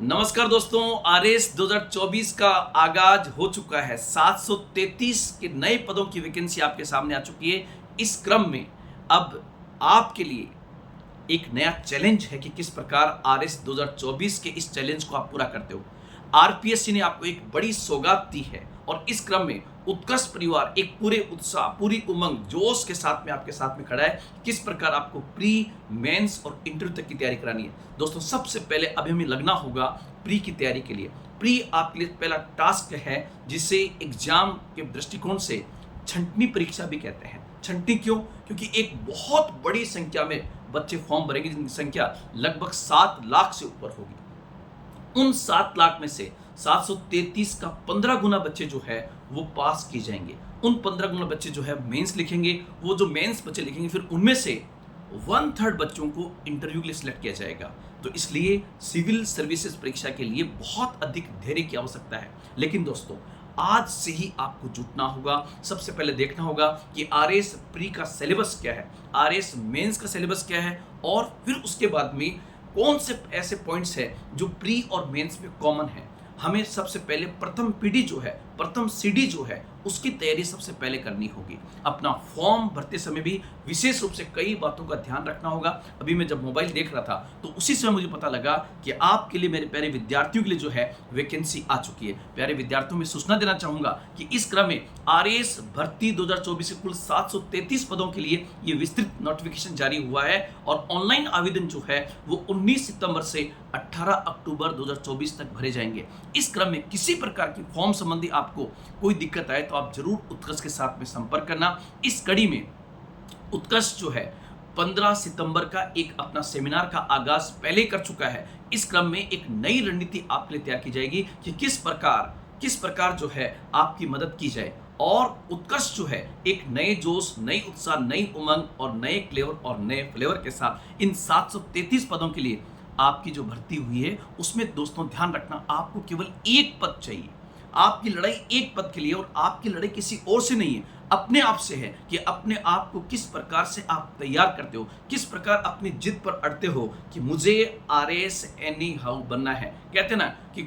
नमस्कार दोस्तों, आरएस 2024 का आगाज हो चुका है। 733 के नए पदों की वैकेंसी आपके सामने आ चुकी है। इस क्रम में अब आपके लिए एक नया चैलेंज है कि किस प्रकार आरएस 2024 के इस चैलेंज को आप पूरा करते हो। आरपीएससी ने आपको एक बड़ी सौगात दी है और इस क्रम में उत्कर्ष परिवार एक पूरे उत्साह, पूरी उमंग, जोश के साथ में आपके साथ में खड़ा है। किस प्रकार आपको प्री, मेंस और इंटरव्यू तक की तैयारी करानी है। दोस्तों, सबसे पहले अभी हमें लगना होगा प्री की तैयारी के लिए। प्री आपके लिए पहला टास्क है जिसे एग्जाम के दृष्टिकोण से छंटनी परीक्षा भी कहते हैं। छंटनी क्यों? क्योंकि एक बहुत बड़ी संख्या में बच्चे फॉर्म भरेंगे जिनकी संख्या लगभग 7 लाख से ऊपर होगी। उन 7 लाख में से 733 का 15 गुना बच्चे जो है वो पास की जाएंगे। उन 15 गुना बच्चे जो है मेंस लिखेंगे। वो जो मेंस बच्चे लिखेंगे फिर उनमें से 1/3 बच्चों को इंटरव्यू के लिए सिलेक्ट किया जाएगा। तो इसलिए सिविल सर्विसेज परीक्षा के लिए बहुत अधिक धैर्य की आवश्यकता है। लेकिन दोस्तों, आज से ही आपको जुटना होगा। सबसे पहले देखना होगा कि आरएस प्री का सिलेबस क्या है, आरएस मेंस का सिलेबस क्या है, और फिर उसके बाद में कौन से ऐसे पॉइंट्स है जो प्री और मेंस में कॉमन है। हमें सबसे पहले प्रथम पीढ़ी जो है, प्रथम सीडी जो है, उसकी तैयारी सबसे पहले करनी होगी। अपना फॉर्म भरते समय भी विशेष रूप से कई बातों का ध्यान रखना होगा। अभी मैं जब मोबाइल देख रहा था तो उसी समय मुझे पता लगा कि आपके लिए, मेरे प्यारे विद्यार्थियों के लिए जो है वैकेंसी आ चुकी है। प्यारे विद्यार्थियों में सूचना देना चाहूंगा कि इस क्रम में आरएएस भर्ती 2024 के कुल 733 पदों के लिए ये विस्तृत नोटिफिकेशन जारी हुआ है और ऑनलाइन आवेदन जो है वो 19 सितंबर से 18 अक्टूबर 2024 तक भरे जाएंगे। इस क्रम में किसी प्रकार की फॉर्म संबंधी आपको कोई दिक्कत आए तो आप जरूर उत्कर्ष के साथ में संपर्क करना। इस कड़ी में उत्कर्ष जो है 15 सितंबर का एक अपना सेमिनार का आगाज पहले कर चुका है। इस क्रम में एक नई रणनीति आपके लिए तैयार की जाएगी कि किस प्रकार जो है आपकी मदद की जाए, और उत्कर्ष जो है एक नए जोश, नई उत्साह, नई उमंग और नए क्लेवर और नए फ्लेवर के साथ इन 733 पदों के लिए आपकी जो भर्ती हुई है उसमें दोस्तों ध्यान रखना, आपको केवल एक पद चाहिए। आपकी लड़ाई एक पद के लिए, और आपकी लड़ाई किसी और से नहीं है, अपने आप से है कि अपने आप को किस प्रकार से आप तैयार करते हो, किस प्रकार अपनी जिद पर अड़ते हो कि मुझे आरएस एनी हाउ बनना है। कहते ना कि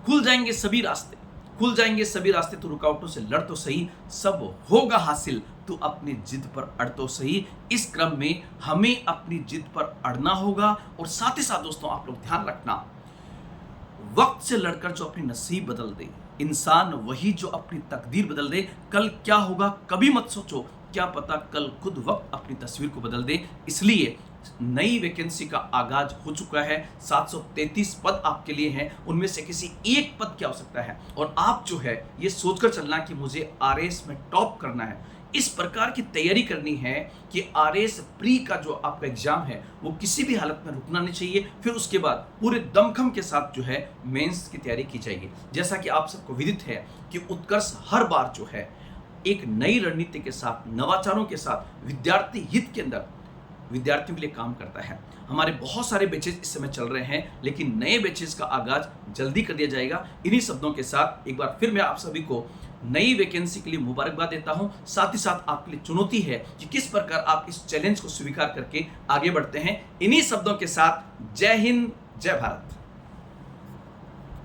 खुल जाएंगे सभी रास्ते, खुल जाएंगे सभी रास्ते, तो रुकावटों से लड़ तो सही, सब होगा हासिल, तो अपनी जिद पर अड़ तो सही। इस क्रम में हमें अपनी जिद पर अड़ना होगा। और साथ ही साथ दोस्तों, आप लोग ध्यान रखना, वक्त से लड़कर जो अपनी नसीब बदल दे, इंसान वही जो अपनी तकदीर बदल दे। कल क्या होगा कभी मत सोचो, क्या पता कल खुद वक्त अपनी तस्वीर को बदल दे। इसलिए नई वैकेंसी का आगाज हो चुका है। 733 पद आपके लिए हैं, उनमें से किसी एक पद की आवश्यकता है, और आप जो है ये सोचकर चलना कि मुझे आरएस में टॉप करना है। इस प्रकार की तैयारी करनी है कि आरएस प्री का जो आपका एग्जाम है वो किसी भी हालत में रुकना नहीं चाहिए। फिर उसके बाद पूरे दमखम के साथ जो है मेंस की तैयारी की जाएगी। जैसा कि आप सबको विदित है कि उत्कर्ष हर बार जो है एक नई रणनीति के साथ, नवाचारों के साथ, विद्यार्थी हित के अंदर विद्यार्थियों के लिए काम करता है। हमारे बहुत सारे बैचेस इस समय चल रहे हैं, लेकिन नए बैचेस का आगाज जल्दी कर दिया जाएगा। इन्हीं शब्दों के साथ एक बार फिर मैं आप सभी को नई वैकेंसी के लिए मुबारकबाद देता हूं। साथ ही साथ आपके लिए चुनौती है कि किस प्रकार आप इस चैलेंज को स्वीकार करके आगे बढ़ते हैं। इन्हीं शब्दों के साथ जय हिंद, जय भारत।